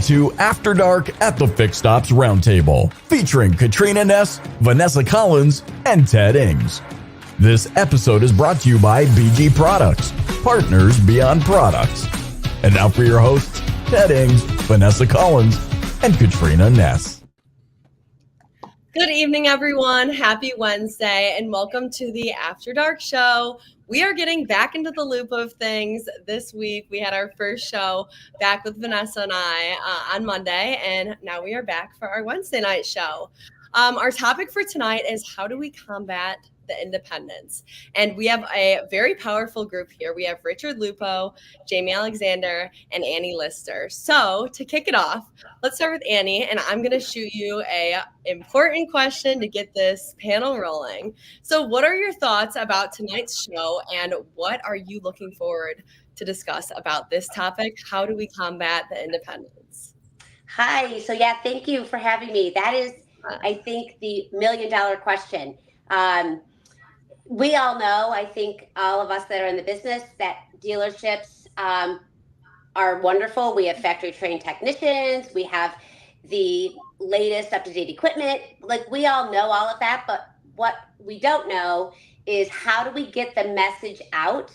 to After Dark at the Fix Stops Roundtable, featuring Katrina Ness, Vanessa Collins, and Ted Ings. This episode is brought to you by BG Products, partners beyond products. And now for your hosts, Ted Ings, Vanessa Collins, and Katrina Ness. Good evening, everyone. Happy Wednesday, and welcome to the After Dark show. We are getting back into the loop of things this week. We had our first show back with Vanessa and I on Monday, and now we are back for our Wednesday night show. Our topic for tonight is how do we combat the independents? And we have a very powerful group here. We have Richard Lupo, Jami Alexander, and Annie Lister. So to kick it off, let's start with Annie, and I'm going to shoot you a important question to get this panel rolling. So what are your thoughts about tonight's show, and what are you looking forward to discuss about this topic? How do we combat the independents? Hi. So thank you for having me. That is, I think, the million-dollar question. We all know, I think all of us that are in the business, that dealerships are wonderful. We have factory trained technicians. We have the latest up-to-date equipment. Like, we all know all of that, but what we don't know is how do we get the message out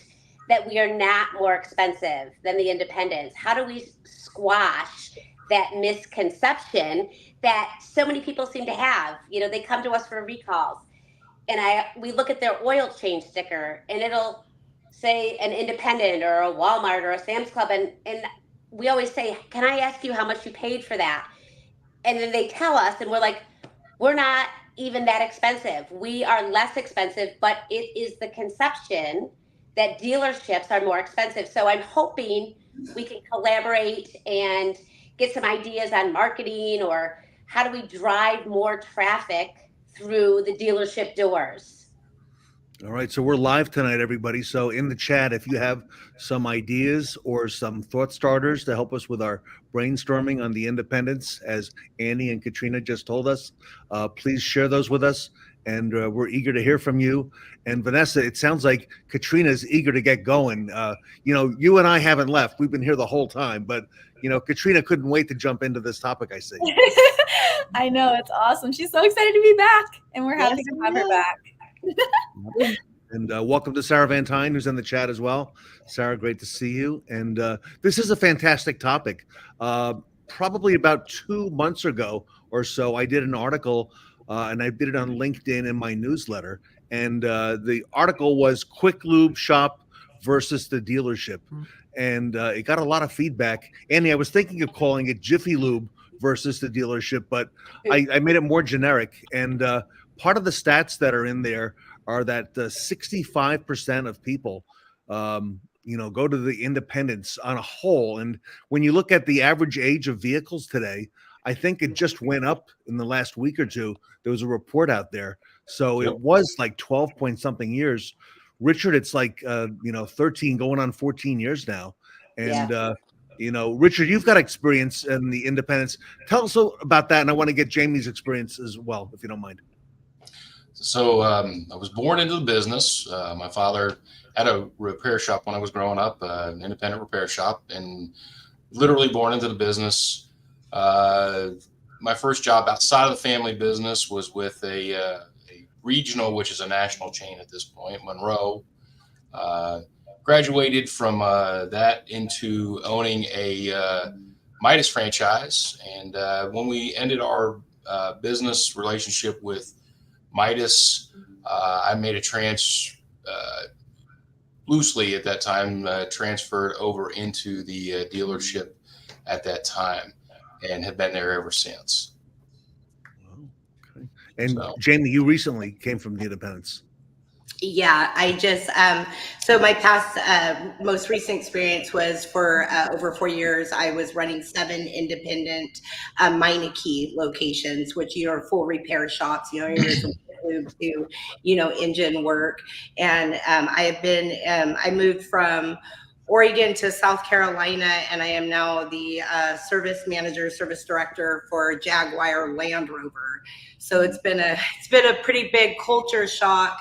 that we are not more expensive than the independents? How do we squash that misconception that so many people seem to have? You know, they come to us for recalls, and we look at their oil change sticker, and it'll say an independent or a Walmart or a Sam's Club, and we always say, can I ask you how much you paid for that? And then they tell us, and we're like, we're not even that expensive. We are less expensive, but it is the conception that dealerships are more expensive. So I'm hoping we can collaborate and get some ideas on marketing, or how do we drive more traffic through the dealership doors. All right, so we're live tonight, everybody. So in the chat, if you have some ideas or some thought starters to help us with our brainstorming on the independents, as Annie and Katrina just told us, please share those with us, and we're eager to hear from you. And Vanessa, it sounds like Katrina's eager to get going. You and I haven't left. We've been here the whole time, but Katrina couldn't wait to jump into this topic, I see. I know, it's awesome. She's so excited to be back, and we're happy to have her back. And welcome to Sarah Van Tyne, who's in the chat as well. Sarah, great to see you. And this is a fantastic topic. Probably about 2 months ago or so, I did an article, and I did it on LinkedIn in my newsletter. And the article was Quick Lube Shop versus the dealership. And it got a lot of feedback. Annie, I was thinking of calling it Jiffy Lube versus the dealership, but I made it more generic. And part of the stats that are in there are that 65% of people, go to the independents on a whole. And when you look at the average age of vehicles today, I think it just went up in the last week or two. There was a report out there. So it was like 12 point something years. Richard, it's like, 13 going on 14 years now. And, Richard, you've got experience in the independents. Tell us about that. And I want to get Jamie's experience as well, if you don't mind. So I was born into the business. My father had a repair shop when I was growing up, an independent repair shop, and literally born into the business. My first job outside of the family business was with a regional, which is a national chain at this point, Monroe. Graduated from that into owning a Midas franchise. And when we ended our business relationship with Midas, I made a loosely at that time, transferred over into the dealership at that time, and have been there ever since. Okay. And Jamie, you recently came from the independents. Yeah, I just, so my past, most recent experience was for over 4 years. I was running 7 independent Meineke locations, which are full repair shops, you're from lube to, engine work. And I moved from Oregon to South Carolina, and I am now the service manager, service director for Jaguar Land Rover. So it's been a pretty big culture shock,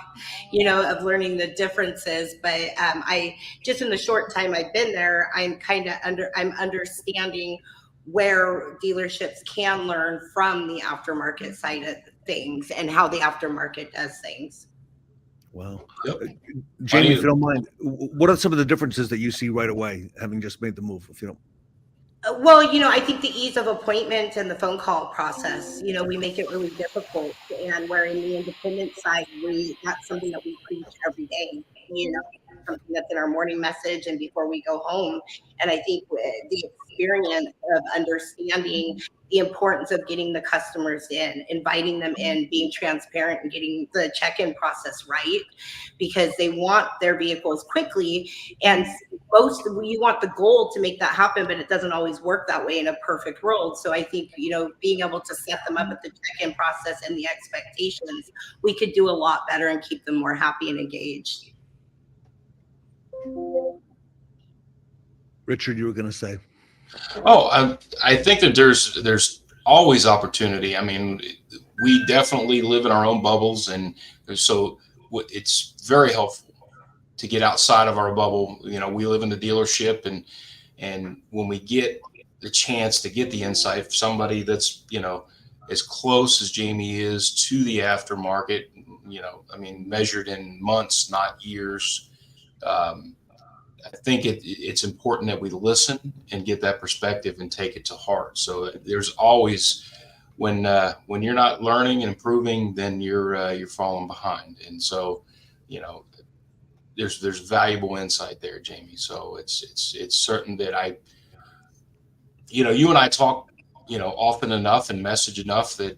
of learning the differences. But I just in the short time I've been there, I'm understanding where dealerships can learn from the aftermarket side of things and how the aftermarket does things. Well, Yep. Jamie, if you don't mind, what are some of the differences that you see right away, having just made the move? If you don't. Well, I think the ease of appointment and the phone call process, we make it really difficult. And where in the independent side, that's something that we preach every day, something that's in our morning message and before we go home. And I think the experience of understanding the importance of getting the customers in, inviting them in, being transparent and getting the check-in process right, because they want their vehicles quickly. And you want the goal to make that happen, but it doesn't always work that way in a perfect world. So I think, being able to set them up at the check-in process and the expectations, we could do a lot better and keep them more happy and engaged. Richard, you were going to say. Oh, I think that there's always opportunity. I mean, we definitely live in our own bubbles, and so it's very helpful to get outside of our bubble. We live in the dealership, and when we get the chance to get the insight from somebody that's as close as Jamie is to the aftermarket, measured in months, not years. I think it's important that we listen and get that perspective and take it to heart. So there's always, when you're not learning and improving, then you're falling behind. And so, there's valuable insight there, Jamie. So it's certain that you and I talk, often enough and message enough that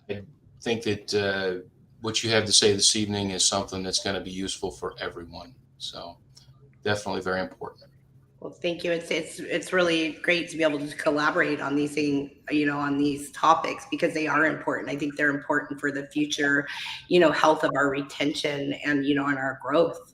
I think that what you have to say this evening is something that's going to be useful for everyone. So definitely very important. Well, thank you. It's really great to be able to collaborate on these things, on these topics, because they are important. I think they're important for the future, health of our retention and, and our growth.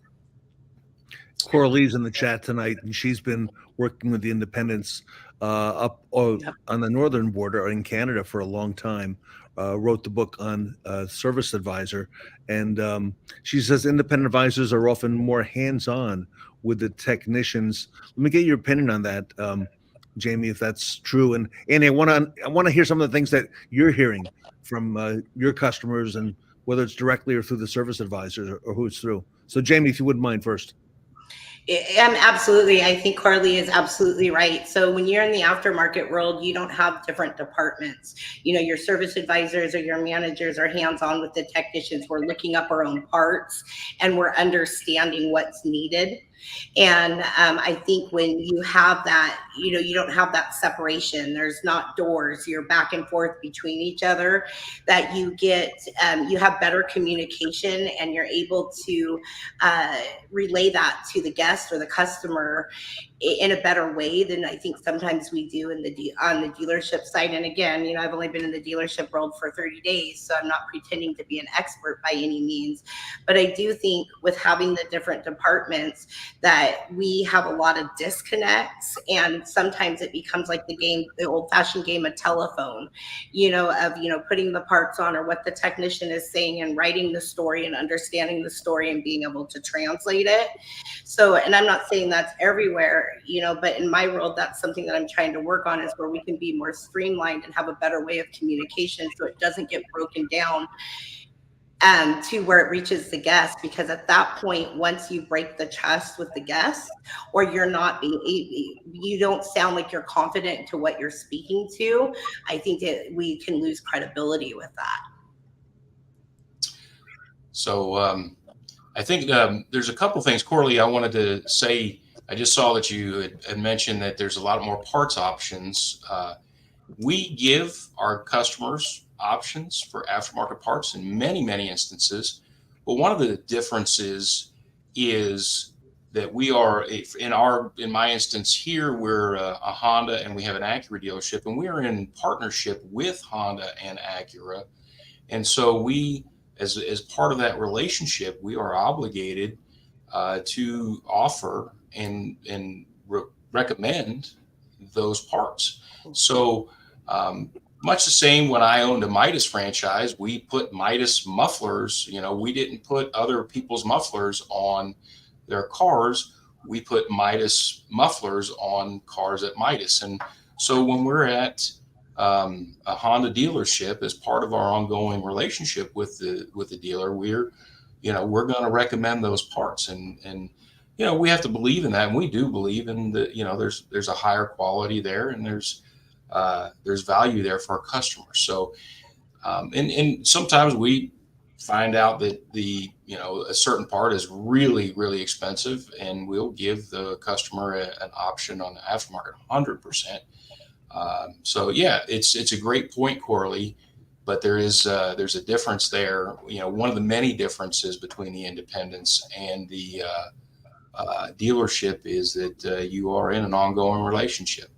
Coralie's in the chat tonight, and she's been working with the independents up on the northern border in Canada for a long time. Wrote the book on Service Advisor, and she says independent advisors are often more hands-on with the technicians. Let me get your opinion on that, Jamie, if that's true. And Annie, I want to hear some of the things that you're hearing from your customers, and whether it's directly or through the service advisors or who it's through. So, Jamie, if you wouldn't mind first. Absolutely. I think Carly is absolutely right. So when you're in the aftermarket world, you don't have different departments. Your service advisors or your managers are hands-on with the technicians. We're looking up our own parts and we're understanding what's needed. And I think when you have that, you don't have that separation. There's not doors. You're back and forth between each other, that you get, you have better communication, and you're able to relay that to the guest or the customer in a better way than I think sometimes we do on the dealership side. And again, I've only been in the dealership world for 30 days, so I'm not pretending to be an expert by any means. But I do think with having the different departments that we have a lot of disconnects, and sometimes it becomes like the old-fashioned game of telephone, of putting the parts on, or what the technician is saying, and writing the story and understanding the story and being able to translate it. So, and I'm not saying that's everywhere, but in my world, that's something that I'm trying to work on, is where we can be more streamlined and have a better way of communication, so it doesn't get broken down to where it reaches the guest. Because at that point, once you break the trust with the guest, or you don't sound like you're confident to what you're speaking to, I think that we can lose credibility with that. So I think there's a couple things, Coralie, I wanted to say. I just saw that you had mentioned that there's a lot more parts options. We give our customers options for aftermarket parts in many, many instances. But one of the differences is that we are, in my instance here, we're a Honda and we have an Acura dealership, and we are in partnership with Honda and Acura. And so we, as part of that relationship, we are obligated to offer and recommend those parts. So much the same when I owned a Midas franchise, we put Midas mufflers, we didn't put other people's mufflers on their cars. we put Midas mufflers on cars at Midas. And so when we're at a Honda dealership, as part of our ongoing relationship with the dealer, we're going to recommend those parts, and we have to believe in that, and we do believe in there's a higher quality there, and there's value there for our customers. So and sometimes we find out that a certain part is really, really expensive, and we'll give the customer an option on the aftermarket 100%. So yeah, it's a great point, Coralie, but there's a difference there. One of the many differences between the independents and the dealership is that you are in an ongoing relationship.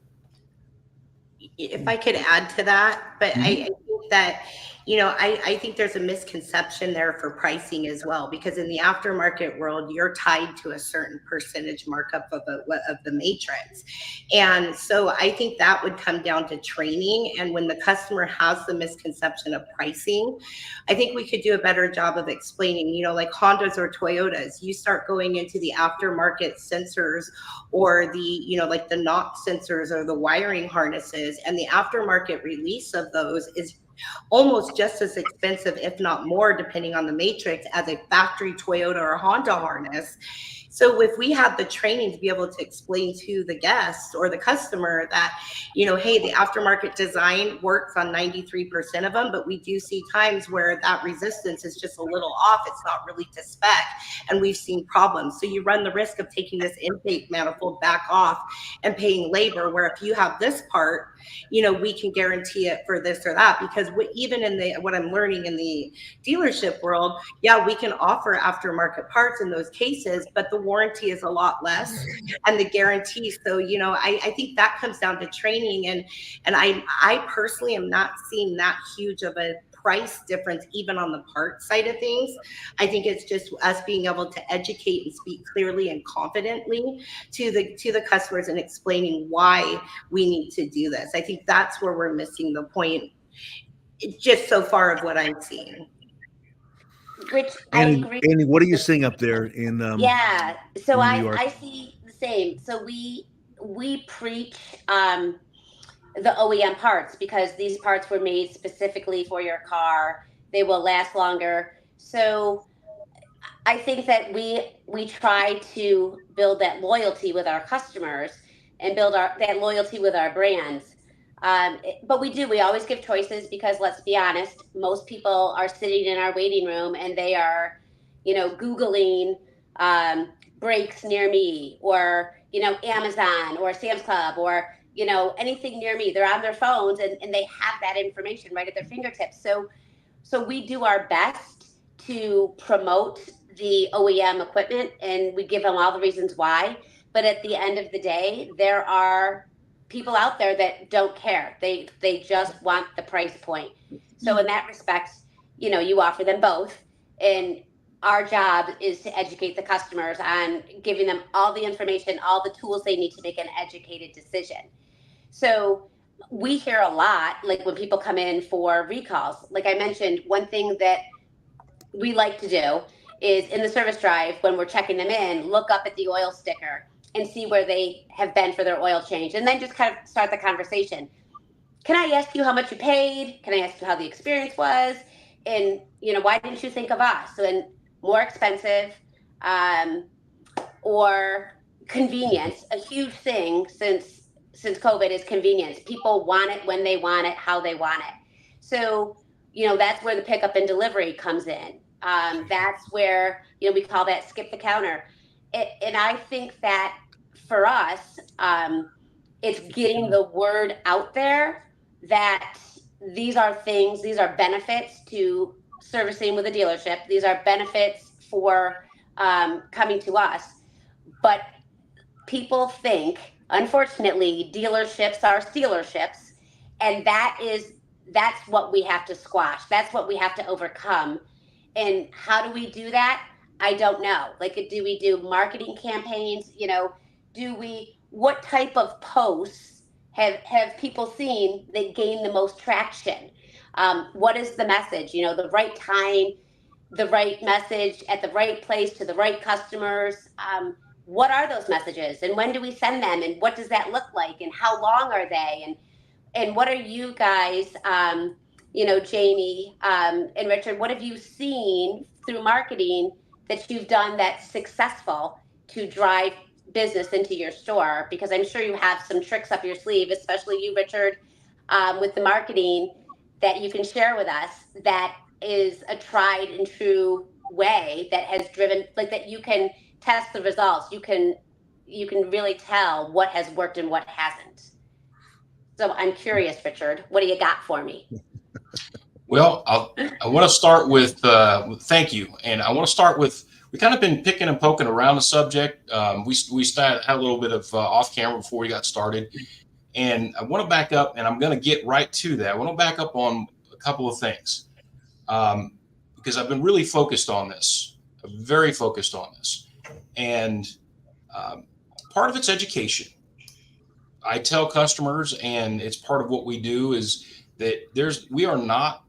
If I could add to that, but I think that, I think there's a misconception there for pricing as well, because in the aftermarket world, you're tied to a certain percentage markup of the matrix. And so I think that would come down to training. And when the customer has the misconception of pricing, I think we could do a better job of explaining, like Hondas or Toyotas, you start going into the aftermarket sensors or the, like the knock sensors or the wiring harnesses, and the aftermarket release of those is almost just as expensive, if not more, depending on the matrix, as a factory Toyota or Honda harness. So if we have the training to be able to explain to the guest or the customer that, hey, the aftermarket design works on 93% of them, but we do see times where that resistance is just a little off. It's not really to spec, and we've seen problems. So you run the risk of taking this intake manifold back off and paying labor, where if you have this part, we can guarantee it for this or that. Because even in what I'm learning in the dealership world, yeah, we can offer aftermarket parts in those cases, but the warranty is a lot less, and the guarantee. So, I think that comes down to training, and I personally am not seeing that huge of a price difference even on the part side of things. I think it's just us being able to educate and speak clearly and confidently to the customers and explaining why we need to do this. I think that's where we're missing the point, just so far of what I'm seeing. Which Annie, I agree. Annie, what are you seeing up there in Yeah, so in New York? I see the same. So we preach the OEM parts, because these parts were made specifically for your car. They will last longer. So I think that we try to build that loyalty with our customers and build that loyalty with our brands. But we always give choices, because let's be honest, most people are sitting in our waiting room and they are, Googling brakes near me, or, Amazon or Sam's Club, or, anything near me. They're on their phones and they have that information right at their fingertips. So we do our best to promote the OEM equipment, and we give them all the reasons why. But at the end of the day, there are people out there that don't care. They just want the price point. So in that respect, you offer them both. And our job is to educate the customers on giving them all the information, all the tools they need to make an educated decision. So we hear a lot, like when people come in for recalls. Like I mentioned, one thing that we like to do is in the service drive, when we're checking them in, look up at the oil sticker and see where they have been for their oil change, and then just kind of start the conversation. Can I ask you how much you paid? Can I ask you how the experience was? And, why didn't you think of us? And more expensive, or convenience. A huge thing since COVID is convenience. People want it when they want it, how they want it. So, that's where the pickup and delivery comes in. That's where, we call that skip the counter. And I think that for us, it's getting the word out there that these are benefits to servicing with a dealership. These are benefits for coming to us. But people think, unfortunately, dealerships are stealerships, and that's what we have to squash. That's what we have to overcome. And how do we do that? I don't know. Like, do we do marketing campaigns? What type of posts have people seen that gain the most traction? What is the message? The right time, the right message at the right place to the right customers. what are those messages and when do we send them and what does that look like and how long are they and what are you guys, Jamie and Richard, what have you seen through marketing that you've done that's successful to drive business into your store? Because I'm sure you have some tricks up your sleeve, especially you, Richard, with the marketing that you can share with us that is a tried and true way that has driven, like, that you can test the results. You can really tell what has worked and what hasn't. So I'm curious, Richard, what do you got for me? Well, I want to start with thank you, and I want to start with, we kind of been picking and poking around the subject. We had a little bit of off camera before we got started, and I want to back up, and I'm going to get right to that. I want to back up on a couple of things because I've been really focused on this, very focused on this, and part of it's education. I tell customers, and it's part of what we do, is that we are not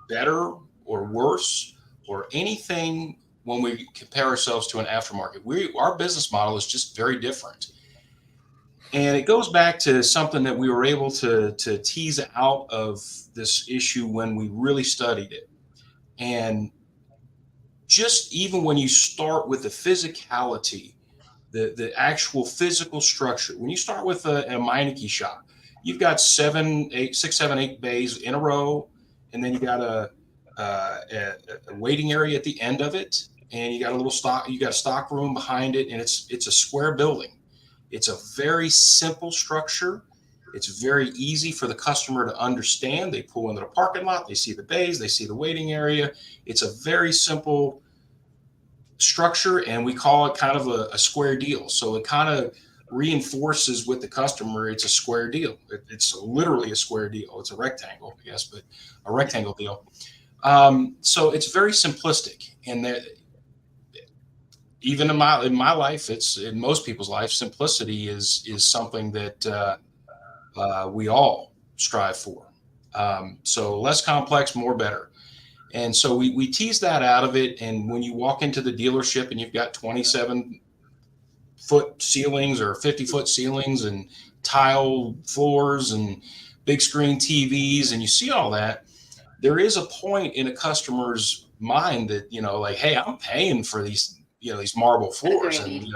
better or worse or anything when we compare ourselves to an aftermarket. Our business model is just very different. And it goes back to something that we were able to tease out of this issue when we really studied it. And just even when you start with the physicality, the actual physical structure, when you start with a Meineke shop, you've got 6, 7, 8 bays in a row, and then you got a waiting area at the end of it, and you got a stock room behind it, and it's a square building. It's a very simple structure. It's very easy for the customer to understand. They pull into the parking lot, they see the bays, they see the waiting area. It's a very simple structure, and we call it kind of a square deal. So it kind of reinforces with the customer it's a square deal. It's literally a square deal. It's a rectangle, I guess, but a rectangle deal. So it's very simplistic, and even in my life, it's in most people's life, simplicity is something that we all strive for. So less complex, more better. And so we tease that out of it. And when you walk into the dealership and you've got 27-foot ceilings or 50-foot ceilings and tile floors and big screen TVs, and you see all that, there is a point in a customer's mind that, like, hey, I'm paying for these, these marble floors. And,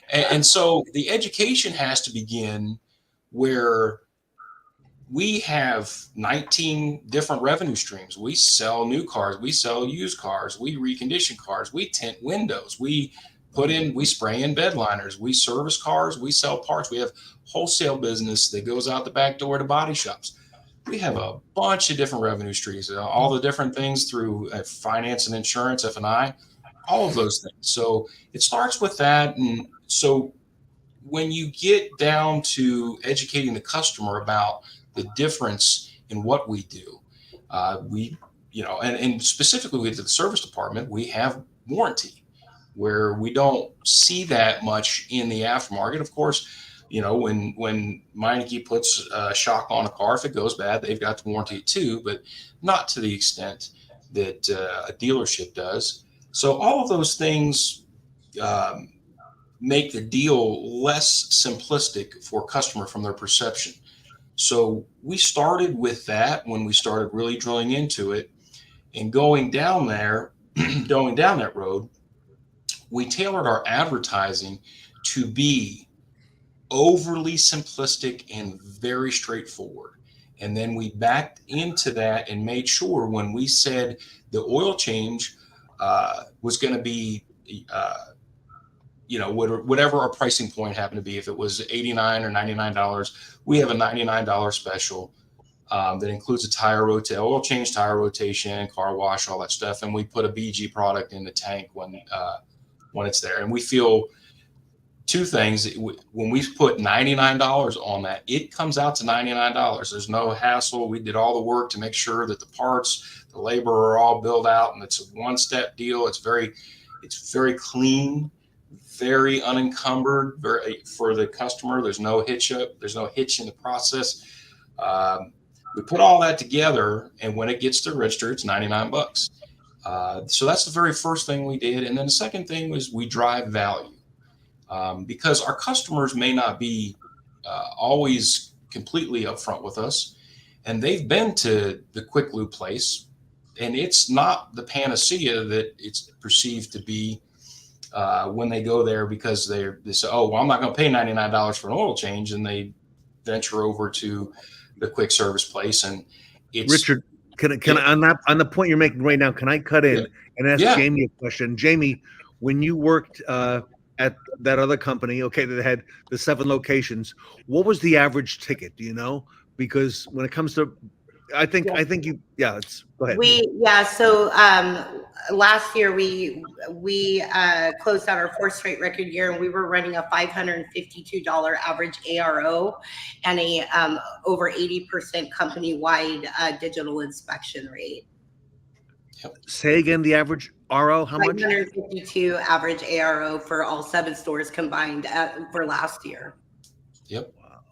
and so the education has to begin where we have 19 different revenue streams. We sell new cars, we sell used cars, we recondition cars, we tint windows, we spray in bed liners, we service cars, we sell parts. We have wholesale business that goes out the back door to body shops. We have a bunch of different revenue streams, all the different things through finance and insurance, F&I, all of those things. So it starts with that. And so when you get down to educating the customer about the difference in what we do, and specifically with the service department, we have warranty, where we don't see that much in the aftermarket. Of course, when Meineke puts a shock on a car, if it goes bad, they've got to warranty it too, but not to the extent that a dealership does. So all of those things make the deal less simplistic for a customer from their perception. So we started with that when we started really drilling into it, and going down that road, we tailored our advertising to be overly simplistic and very straightforward. And then we backed into that and made sure when we said the oil change was going to be, whatever our pricing point happened to be, if it was $89 or $99, we have a $99 special that includes a oil change, tire rotation, car wash, all that stuff. And we put a BG product in the tank when it's there. And we feel two things. When we put $99 on that, it comes out to $99. There's no hassle. We did all the work to make sure that the parts, the labor are all built out, and it's a one-step deal. It's very clean, very unencumbered, for the customer. There's no hitch in the process. We put all that together, and when it gets to register, it's $99. So that's the very first thing we did. And then the second thing was we drive value, because our customers may not be always completely upfront with us, and they've been to the quick lube place, and it's not the panacea that it's perceived to be when they go there, because they say, oh, well, I'm not going to pay $99 for an oil change, and they venture over to the quick service place. And it's Richard, can I, on the point you're making right now, can I cut in and ask Jami a question? Jami, when you worked at that other company, okay, that had the 7 locations, what was the average ticket? Do you know? Because when it comes to, I think you, it's, go ahead. So last year we closed out our 4th straight record year, and we were running a $552 average ARO and a over 80% company-wide digital inspection rate. Say again, the average RO, how much? 552 average ARO for all 7 stores combined for last year. Yep. Wow.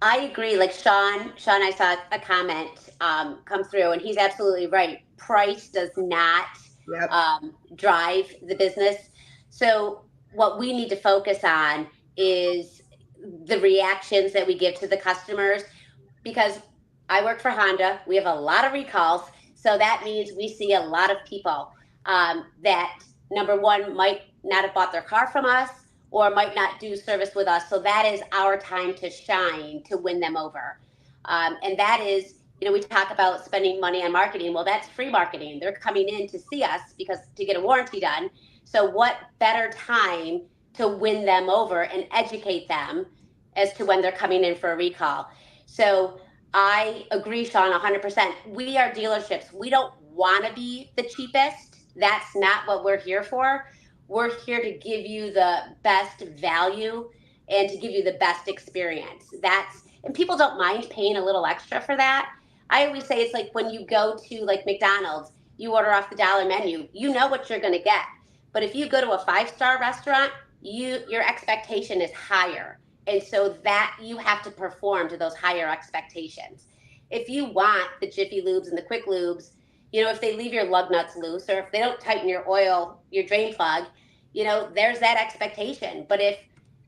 I agree. Like Sean, I saw a comment come through, and he's absolutely right. Price does not drive the business. So what we need to focus on is the reactions that we give to the customers, because I work for Honda. We have a lot of recalls. So that means we see a lot of people that, number one, might not have bought their car from us or might not do service with us. So that is our time to shine, to win them over. And that is, we talk about spending money on marketing. Well, that's free marketing. They're coming in to see us because to get a warranty done. So what better time to win them over and educate them as to when they're coming in for a recall. So I agree, Sean, 100%. We are dealerships. We don't want to be the cheapest. That's not what we're here for. We're here to give you the best value and to give you the best experience. And people don't mind paying a little extra for that. I always say it's like when you go to like McDonald's, you order off the dollar menu, you know what you're going to get. But if you go to a 5-star restaurant, your expectation is higher. And so that you have to perform to those higher expectations. If you want the Jiffy Lubes and the Quick Lubes, if they leave your lug nuts loose, or if they don't tighten your oil, your drain plug, there's that expectation. But if,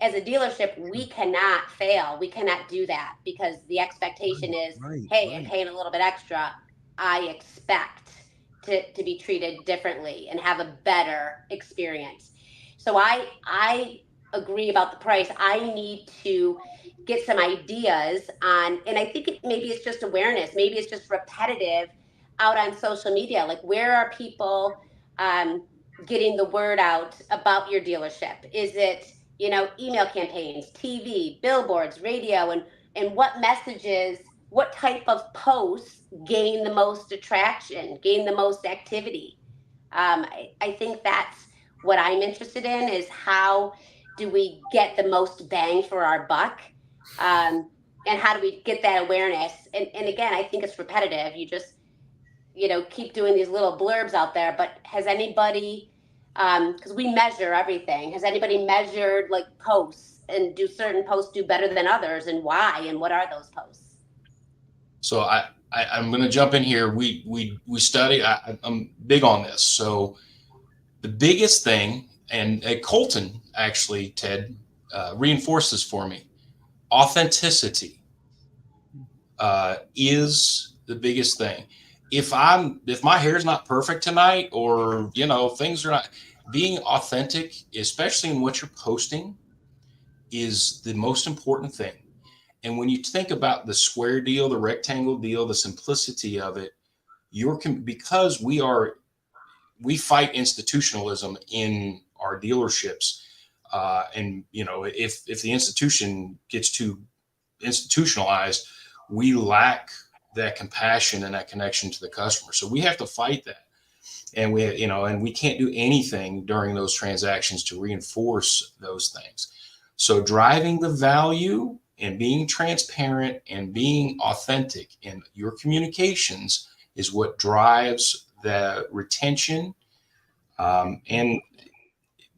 as a dealership, we cannot fail, we cannot do that, because the expectation is, hey, I'm paying a little bit extra. I expect to be treated differently and have a better experience. So I agree about the price. I need to get some ideas on, and I think maybe it's just awareness. Maybe it's just repetitive out on social media. Like, where are people getting the word out about your dealership? Is it, email campaigns, TV, billboards, radio, and what messages, what type of posts gain the most attraction, gain the most activity? I think that's what I'm interested in, is how do we get the most bang for our buck? And how do we get that awareness? And again, I think it's repetitive. You just, keep doing these little blurbs out there. But has anybody, because we measure everything, has anybody measured like posts, and do certain posts do better than others, and why, and what are those posts? So I'm going to jump in here. We study, I'm big on this. So the biggest thing, and Colton actually, Ted, reinforced this for me. Authenticity is the biggest thing. If my hair's not perfect tonight, or things are not, being authentic, especially in what you're posting, is the most important thing. And when you think about the square deal, the rectangle deal, the simplicity of it, because we fight institutionalism in our dealerships. And if the institution gets too institutionalized, we lack that compassion and that connection to the customer. So we have to fight that. And we can't do anything during those transactions to reinforce those things. So driving the value and being transparent and being authentic in your communications is what drives the retention. And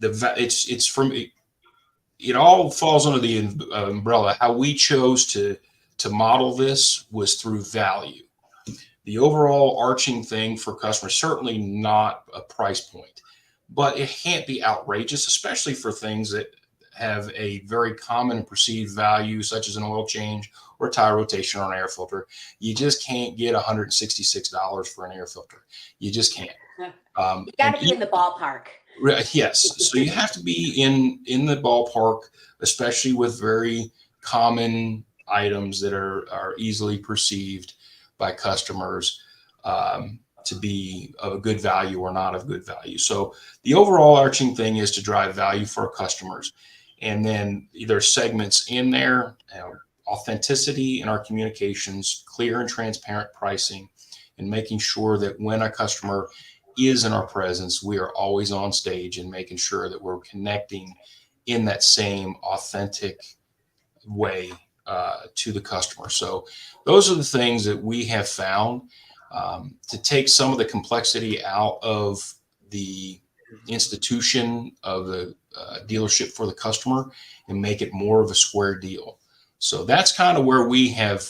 it's from, it all falls under the umbrella. How we chose to model this was through value. the overall arching thing for customers, certainly not a price point, but it can't be outrageous, especially for things that have a very common and perceived value, such as an oil change or tire rotation on an air filter. You just can't get $166 for an air filter. You just can't. You got to be in the ballpark. Yes. So you have to be in the ballpark, especially with very common items that are easily perceived by customers to be of a good value or not of good value. So the overall arching thing is to drive value for our customers. And then either segments in there, authenticity in our communications, clear and transparent pricing, and making sure that when a customer is in our presence, we are always on stage and making sure that we're connecting in that same authentic way to the customer. So those are the things that we have found to take some of the complexity out of the institution of the dealership for the customer and make it more of a square deal. So that's kind of where we have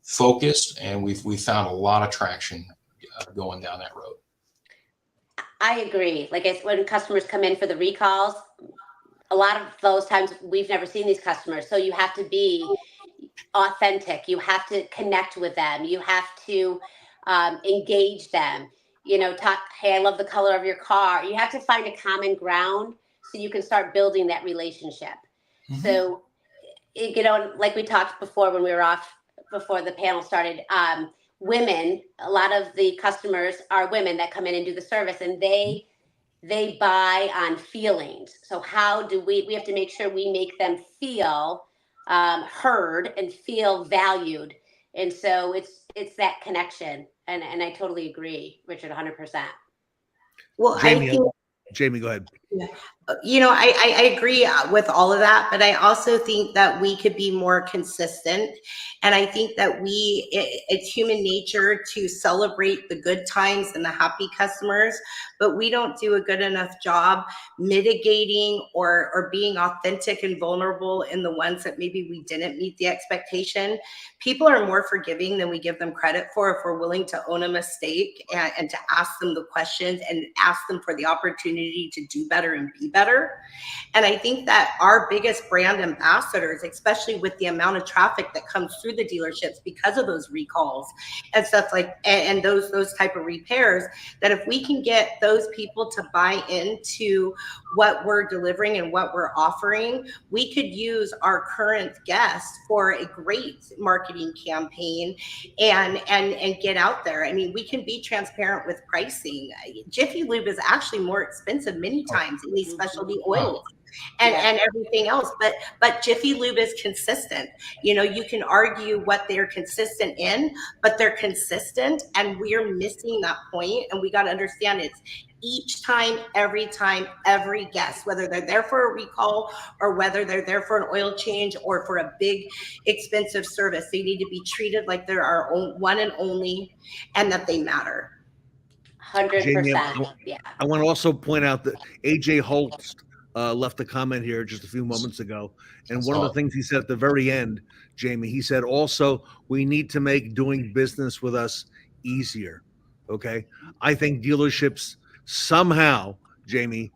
focused, and we've found a lot of traction going down that road. I agree. Like when customers come in for the recalls, a lot of those times we've never seen these customers. So you have to be authentic. You have to connect with them. You have to engage them. Talk, hey, I love the color of your car. You have to find a common ground so you can start building that relationship. Mm-hmm. So, like we talked before when we were off before the panel started, women, a lot of the customers are women that come in and do the service, and they buy on feelings. So how do we have to make sure we make them feel heard and feel valued. And so it's that connection. And I totally agree, Richard, 100%. Well, Jami, go ahead. Yeah. I agree with all of that, but I also think that we could be more consistent. And I think that it's human nature to celebrate the good times and the happy customers, but we don't do a good enough job mitigating or being authentic and vulnerable in the ones that maybe we didn't meet the expectation. People are more forgiving than we give them credit for if we're willing to own a mistake and to ask them the questions and ask them for the opportunity to do better and be better. And I think that our biggest brand ambassadors, especially with the amount of traffic that comes through the dealerships because of those recalls and stuff like, and those type of repairs, that if we can get those people to buy into what we're delivering and what we're offering, we could use our current guests for a great marketing campaign and get out there. I mean, we can be transparent with pricing. Jiffy Lube is actually more expensive many times in these specialty oils and everything else, but Jiffy Lube is consistent. You can argue what they're consistent in, but they're consistent, and we're missing that point. And we got to understand it's each time, every guest, whether they're there for a recall or whether they're there for an oil change or for a big expensive service, they need to be treated like they're our own one and only, and that they matter. 100%. Yeah. I want to also point out that AJ Holtz left a comment here just a few moments ago. And one of the things he said at the very end, Jami, he said also, we need to make doing business with us easier. Okay. I think dealerships somehow, Jami,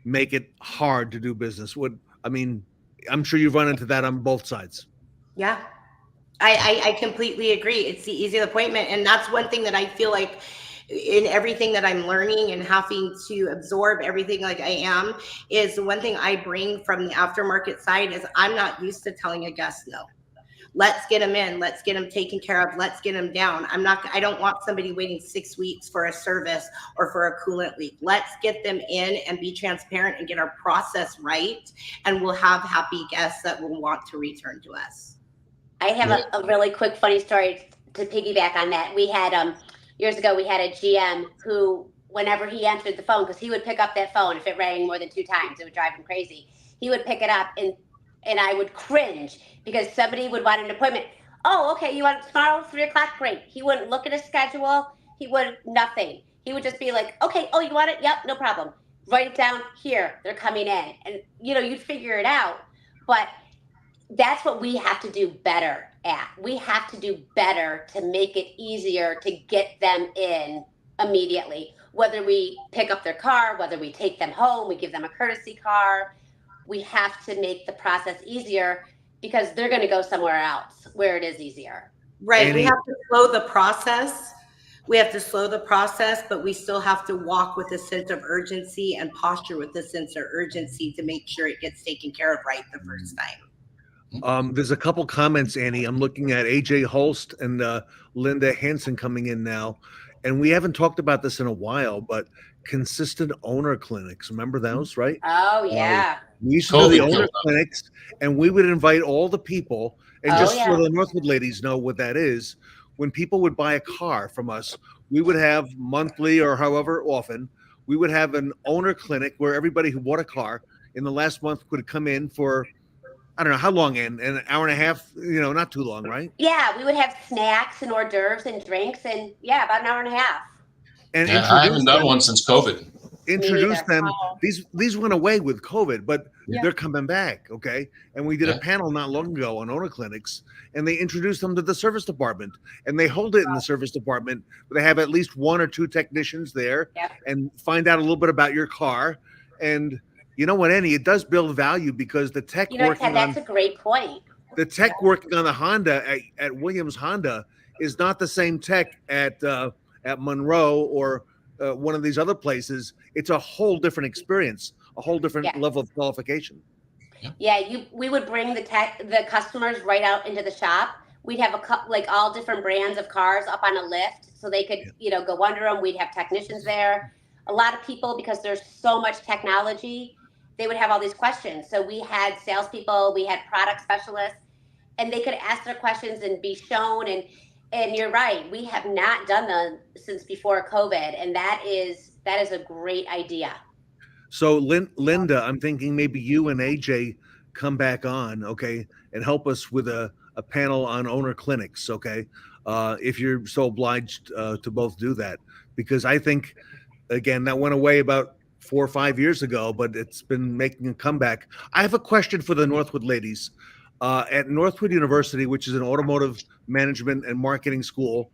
make it hard to do business. I'm sure you've run into that on both sides. Yeah. I completely agree. It's the easy appointment. And that's one thing that I feel like in everything that I'm learning and having to absorb everything like I am, is the one thing I bring from the aftermarket side is I'm not used to telling a guest no. Let's get them in. Let's get them taken care of. Let's get them down. I don't want somebody waiting 6 weeks for a service or for a coolant leak. Let's get them in and be transparent and get our process right. And we'll have happy guests that will want to return to us. I have a really quick funny story to piggyback on that. We had years ago, we had a GM who, whenever he answered the phone, because he would pick up that phone, if it rang more than 2 times, it would drive him crazy. He would pick it up and I would cringe because somebody would want an appointment. Oh, okay, you want it tomorrow, 3 o'clock? Great. He wouldn't look at his schedule. He would nothing. He would just be like, okay, oh, you want it? Yep, no problem. Write it down here. They're coming in. And, you'd figure it out. But that's what we have to do better at. We have to do better to make it easier to get them in immediately. Whether we pick up their car, whether we take them home, we give them a courtesy car, we have to make the process easier because they're going to go somewhere else where it is easier. Right. We have to slow the process. But we still have to walk with a sense of urgency and posture with a sense of urgency to make sure it gets taken care of right the first time. There's a couple comments, Annie. I'm looking at AJ Holst and Linda Hansen coming in now. And we haven't talked about this in a while, but consistent owner clinics. Remember those, right? Oh, yeah. We used to do the owner clinics, and we would invite all the people. And so the Northwood ladies know what that is. When people would buy a car from us, we would have monthly or however often, we would have an owner clinic where everybody who bought a car in the last month could come in for, I don't know, how long, an hour and a half, not too long, right? Yeah, we would have snacks and hors d'oeuvres and drinks and about an hour and a half. And I haven't done one since COVID. Introduce them. These went away with COVID, but they're coming back, okay? And we did a panel not long ago on owner clinics, and they introduced them to the service department, and they hold it in the service department. They have at least 1 or 2 technicians there and find out a little bit about your car. And you know what, Annie, it does build value because the tech that's a great point. The tech working on the Honda at Williams Honda is not the same tech at Monroe or one of these other places. It's a whole different experience, a whole different level of qualification. We would bring the customers right out into the shop. We'd have all different brands of cars up on a lift so they could, go under them. We'd have technicians there. A lot of people, because there's so much technology, they would have all these questions. So we had salespeople, we had product specialists, and they could ask their questions and be shown. And you're right, we have not done them since before COVID, and that is a great idea. So Linda, I'm thinking maybe you and AJ come back on, okay, and help us with a panel on owner clinics, okay, if you're so obliged to both do that, because I think, again, that went away about 4 or 5 years ago, but it's been making a comeback. I have a question for the Northwood ladies. At Northwood University, which is an automotive management and marketing school,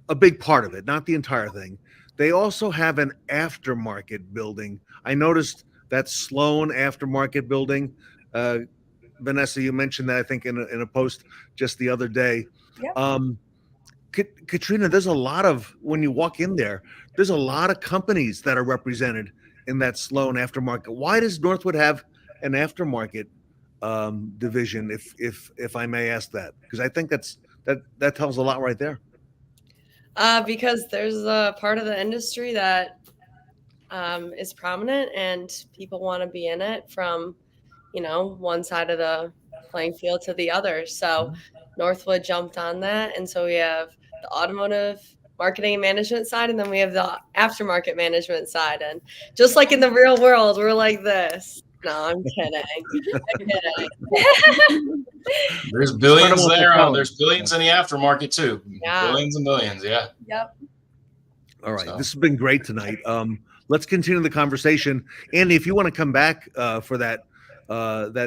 a big part of it, not the entire thing. They also have an aftermarket building. I noticed that Sloan aftermarket building. Vanessa, you mentioned that, I think, in a post just the other day. Yep. Katrina, there's a lot of, when you walk in there, there's a lot of companies that are represented in that Sloan aftermarket. Why does Northwood have an aftermarket division, if I may ask that? Because I think that tells a lot right there. Because there's a part of the industry that is prominent and people want to be in it from, one side of the playing field to the other. So Northwood jumped on that. And so we have the automotive marketing and management side, and then we have the aftermarket management side. And just like in the real world, we're like this. No, I'm kidding. There's billions there. There's billions in the aftermarket too. Yeah. Billions and billions. Yeah. Yep. All right. This has been great tonight. Let's continue the conversation. Andy, if you want to come back for that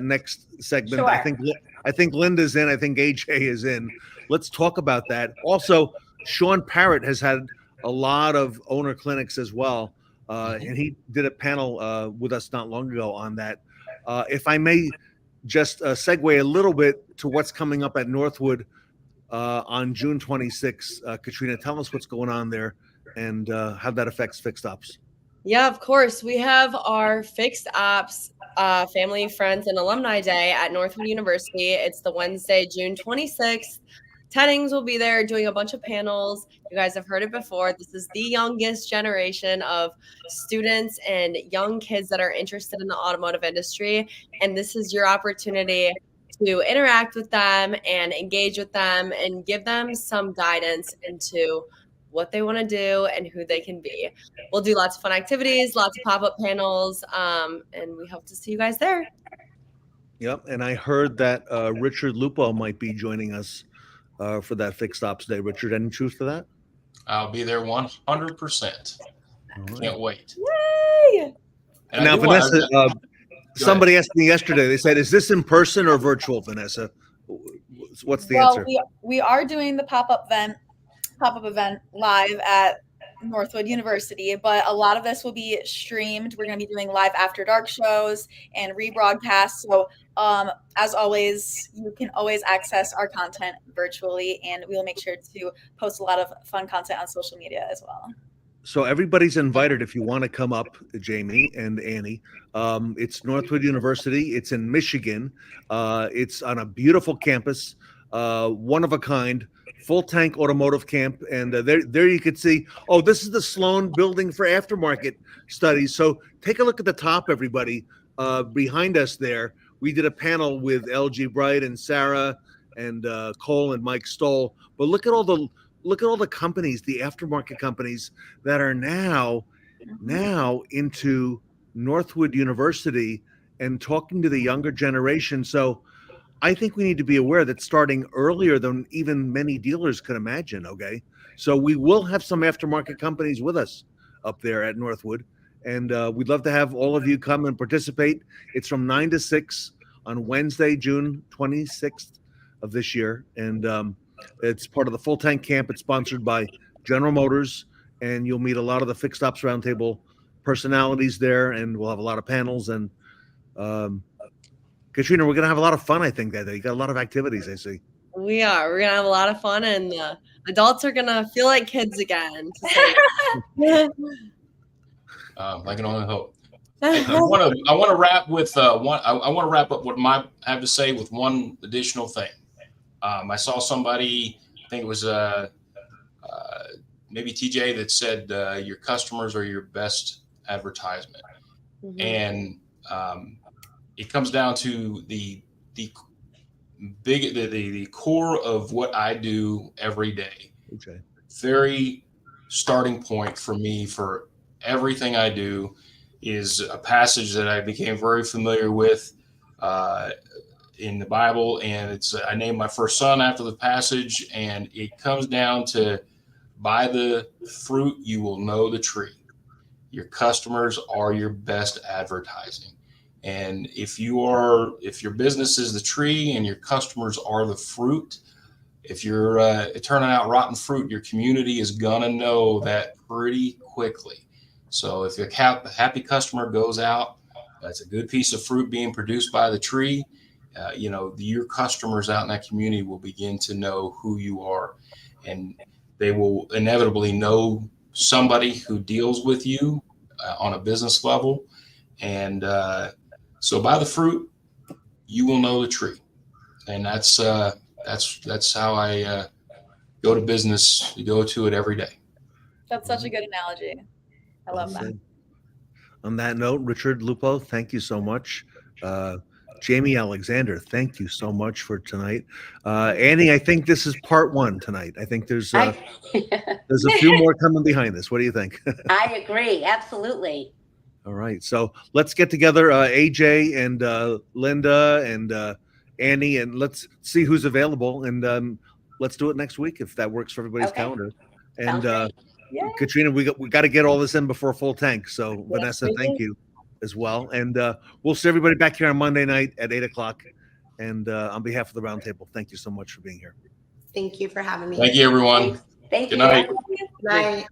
next segment, sure. I think Linda's in. I think AJ is in. Let's talk about that. Also, Sean Parrott has had a lot of owner clinics as well. And he did a panel with us not long ago on that. If I may just segue a little bit to what's coming up at Northwood on June 26th. Katrina, tell us what's going on there and how that affects Fixed Ops. Yeah, of course. We have our Fixed Ops Family, Friends, and Alumni Day at Northwood University. It's the Wednesday, June 26th. Teddings will be there doing a bunch of panels. You guys have heard it before. This is the youngest generation of students and young kids that are interested in the automotive industry. And this is your opportunity to interact with them and engage with them and give them some guidance into what they want to do and who they can be. We'll do lots of fun activities, lots of pop-up panels, and we hope to see you guys there. Yep. And I heard that Richard Lupo might be joining us for that Fixed Ops Day. Richard, any truth to that? I'll be there 100%. Can't wait. Yay! And now, Vanessa, Somebody asked me yesterday. They said, "Is this in person or virtual, Vanessa?" What's the answer? We are doing the pop-up event live at Northwood University, but a lot of this will be streamed. We're going to be doing live after dark shows and rebroadcasts. So as always, you can always access our content virtually, and we'll make sure to post a lot of fun content on social media as well. So everybody's invited if you want to come up, Jami and Annie. It's Northwood University. It's in Michigan. It's on a beautiful campus, one of a kind, full tank automotive camp. And there you could see, oh, this is the Sloan Building for Aftermarket Studies. So take a look at the top, everybody. Behind us there, we did a panel with LG Bright and Sarah and Cole and Mike Stoll. But look at all the companies, the aftermarket companies that are now into Northwood University and talking to the younger generation. So I think we need to be aware that starting earlier than even many dealers could imagine. Okay. So we will have some aftermarket companies with us up there at Northwood. And we'd love to have all of you come and participate. It's from 9 to 6 on Wednesday, June 26th of this year. And it's part of the Full Tank Camp. It's sponsored by General Motors, and you'll meet a lot of the Fixed Ops Roundtable personalities there, and we'll have a lot of panels. And Katrina, we're going to have a lot of fun, I think, that day. You got a lot of activities, I see. We are. We're going to have a lot of fun, and the adults are going to feel like kids again. I can only hope. I want to wrap with one. I want to wrap up what I have to say with one additional thing. I saw somebody, I think it was maybe TJ, that said your customers are your best advertisement. Mm-hmm. And it comes down to the core of what I do every day. Okay. Very starting point for me for everything I do is a passage that I became very familiar with in the Bible, and I named my first son after the passage, and it comes down to, by the fruit you will know the tree. Your customers are your best advertising. And if your business is the tree and your customers are the fruit, if you're turning out rotten fruit, your community is gonna know that pretty quickly. So if a happy customer goes out, that's a good piece of fruit being produced by the tree. Your customers out in that community will begin to know who you are, and they will inevitably know somebody who deals with you on a business level. And so by the fruit, you will know the tree. And that's how I go to business. You go to it every day. That's such a good analogy. I love that. On that note, Richard Lupo, thank you so much. Jami Alexander, thank you so much for tonight. Annie, I think this is part one tonight. I think there's a few more coming behind this. What do you think? I agree. Absolutely. All right. So let's get together, AJ and Linda and Annie, and let's see who's available. And let's do it next week if that works for everybody's calendar. And Katrina, we got to get all this in before Full Tank. So Vanessa, thank you as well. And we'll see everybody back here on Monday night at 8:00. And on behalf of the roundtable, thank you so much for being here. Thank you for having me. Thank you, everyone. Thank you. Good night. Good night.